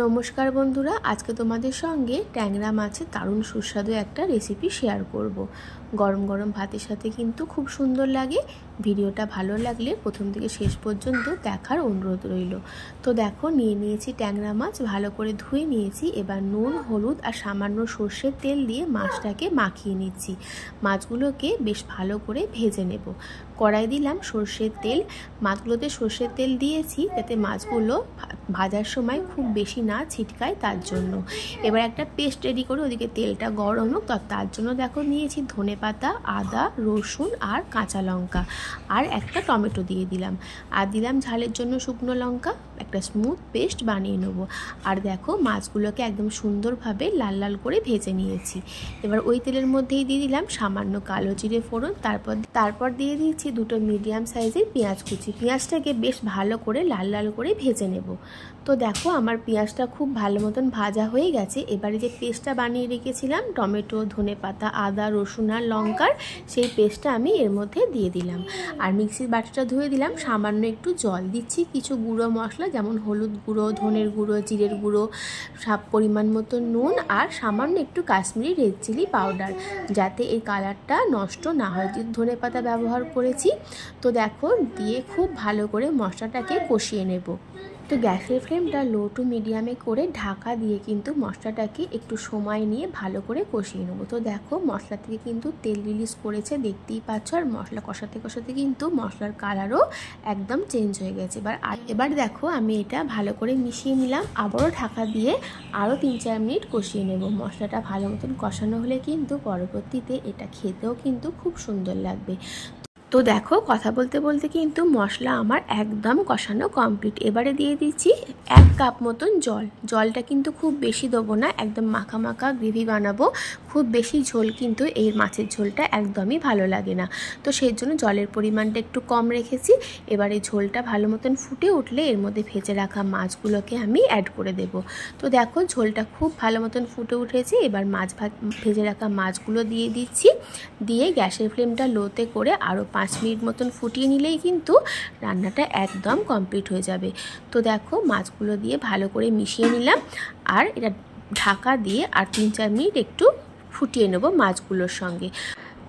নমস্কার বন্ধুরা, আজকে তোমাদের সঙ্গে ট্যাংরা মাছের দারুণ সুস্বাদু একটা রেসিপি শেয়ার করব। গরম গরম ভাতের সাথে কিন্তু খুব সুন্দর লাগে। ভিডিওটা ভালো লাগলে প্রথম থেকে শেষ পর্যন্ত দেখার অনুরোধ রইল। তো দেখো, নিয়ে নিয়েছি ট্যাংরা মাছ, ভালো করে ধুয়ে নিয়েছি। এবার নুন, হলুদ আর সামান্য সর্ষের তেল দিয়ে মাছটাকে মাখিয়ে নিচ্ছি। মাছগুলোকে বেশ ভালো করে ভেজে নেব। কড়াই দিলাম সর্ষের তেল, মাছগুলোতে সর্ষের তেল দিয়েছি যাতে মাছগুলো ভাজার সময় খুব বেশি না ছিটকায়, তার জন্য। এবার একটা পেস্ট রেডি করে ওদিকে তেলটা গরম হোক, তার জন্য দেখো নিয়েছি ধনেপাতা, আদা, রসুন আর কাঁচা লঙ্কা, আর একটা টমেটো দিয়ে দিলাম। আর দিলাম ঝালের জন্য শুকনো লঙ্কা। একটা স্মুথ পেস্ট বানিয়ে নেব। আর দেখো, মাছগুলোকে একদম সুন্দরভাবে লাল লাল করে ভেজে নিয়েছি। এবার ওই তেলের মধ্যেই দিয়ে দিলাম সামান্য কালো জিরে ফোড়ন। তারপর দিয়ে দিয়েছি দুটো মিডিয়াম সাইজের পেঁয়াজ কুচি। পেঁয়াজটাকে বেশ ভালো করে লাল লাল করে ভেজে নেব। তো দেখো, আমার পেঁয়াজটা খুব ভালো মতন ভাজা হয়ে গেছে। এবারে যে পেস্টটা বানিয়ে রেখেছিলাম টমেটো, ধনেপাতা, আদা, রসুন আর লঙ্কার, সেই পেস্টটা আমি এর মধ্যে দিয়ে দিলাম। আর মিক্সির বাটিটা ধুয়ে দিলাম। সামান্য একটু জল দিচ্ছি, কিছু গুঁড়ো মশলা যেমন হলুদ গুঁড়ো, ধনের গুঁড়ো, জিরের গুঁড়ো, সব পরিমাণ মতো নুন আর সামান্য একটু কাশ্মীরি রেড চিলি পাউডার, যাতে এই কালারটা নষ্ট না হয়। ধনেপাতা ব্যবহার করেছি। তো দেখো, দিয়ে খুব ভালো করে মশলাটাকে কষিয়ে নেব। তো গ্যাসের ফ্লেমটা লো টু মিডিয়ামে করে ঢাকা দিয়ে কিন্তু মশলাটাকে একটু সময় নিয়ে ভালো করে কষিয়ে নেবো। তো দেখো, মশলা থেকে কিন্তু তেল রিলিজ করেছে, দেখতেই পাচ্ছ। আর মশলা কষাতে কষাতে কিন্তু মশলার কালারও একদম চেঞ্জ হয়ে গেছে। এবার দেখো, আমি এটা ভালো করে মিশিয়ে নিলাম। আবারও ঢাকা দিয়ে আরও 3-4 মিনিট কষিয়ে নেব। মশলাটা ভালো মতন কষানো হলে কিন্তু পরবর্তীতে এটা খেতেও কিন্তু খুব সুন্দর লাগবে। তো দেখো, কথা বলতে বলতে কিন্তু মশলা আমার একদম কষানো কমপ্লিট। এবারে দিয়ে দিচ্ছি 1 কাপ মতন জল। জলটা কিন্তু খুব বেশি দেবো না, একদম মাখা মাখা গ্রেভি বানাবো। খুব বেশি ঝোল কিন্তু এই মাছের ঝোলটা একদমই ভালো লাগে না। তো সেই জন্য জলের পরিমাণটা একটু কম রেখেছি। এবারে ঝোলটা ভালো মতন ফুটে উঠলে এর মধ্যে ভেজে রাখা মাছগুলোকে আমি অ্যাড করে দেব। তো দেখো, ঝোলটা খুব ভালো মতন ফুটে উঠেছে। এবার ভেজে রাখা মাছগুলো দিয়ে দিচ্ছি। দিয়ে গ্যাসের ফ্লেমটা লোতে করে আরও 5 মিনিট মতন ফুটিয়ে নিলেই কিন্তু রান্নাটা একদম কমপ্লিট হয়ে যাবে। তো দেখো, মাছগুলো দিয়ে ভালো করে মিশিয়ে নিলাম। আর এটা ঢাকা দিয়ে আর 3-4 মিনিট একটু ফুটিয়ে নেব মাছগুলোর সঙ্গে।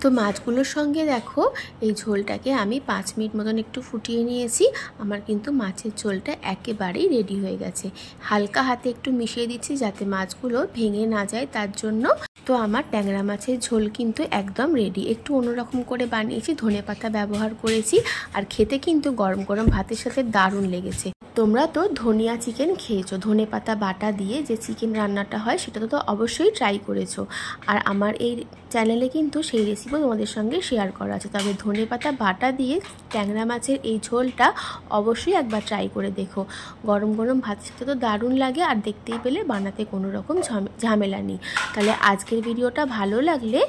তো মাছগুলোর সঙ্গে দেখো, এই ঝোলটাকে আমি 5 মিনিট মতন একটু ফুটিয়ে নিয়েছি। আমার কিন্তু মাছের ঝোলটা একেবারেই রেডি হয়ে গেছে। হালকা হাতে একটু মিশিয়ে দিচ্ছি যাতে মাছগুলো ভেঙে না যায়, তার জন্য। তো আমার ট্যাংরা মাছের ঝোল কিন্তু একদম রেডি। একটু অন্যরকম করে বানিয়েছি, ধনেপাতা ব্যবহার করেছি। আর খেতে কিন্তু গরম গরম ভাতের সাথে দারুণ লেগেছে। তোমরা তো ধনিয়া চিকেন খেয়েছো, ধনেপাতা বাটা দিয়ে যে চিকেন রান্নাটা হয় সেটা তো অবশ্যই ট্রাই করেছো। আর আমার এই চ্যানেলে কিন্তু সেই রেসিপিও তোমাদের সঙ্গে শেয়ার করা আছে। তবে ধনেপাতা বাটা দিয়ে ট্যাংরা মাছের এই ঝোলটা অবশ্যই একবার ট্রাই করে দেখো। গরম গরম ভাতের সাথে তো দারুণ লাগে। আর দেখতেই পেলে বানাতে কোনো রকম ঝামেলা নেই। তাহলে আজকের ভিডিওটা ভালো লাগলে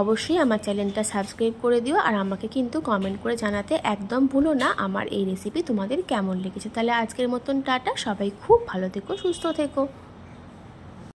অবশ্যই আমার চ্যানেলটা সাবস্ক্রাইব করে দিও। আর আমাকে কিন্তু কমেন্ট করে জানাতে একদম ভুলো না আমার এই রেসিপি তোমাদের কেমন লেগেছে। তাহলে আজকের মতন টাটা, সবাই খুব ভালো থেকো, সুস্থ থেকো।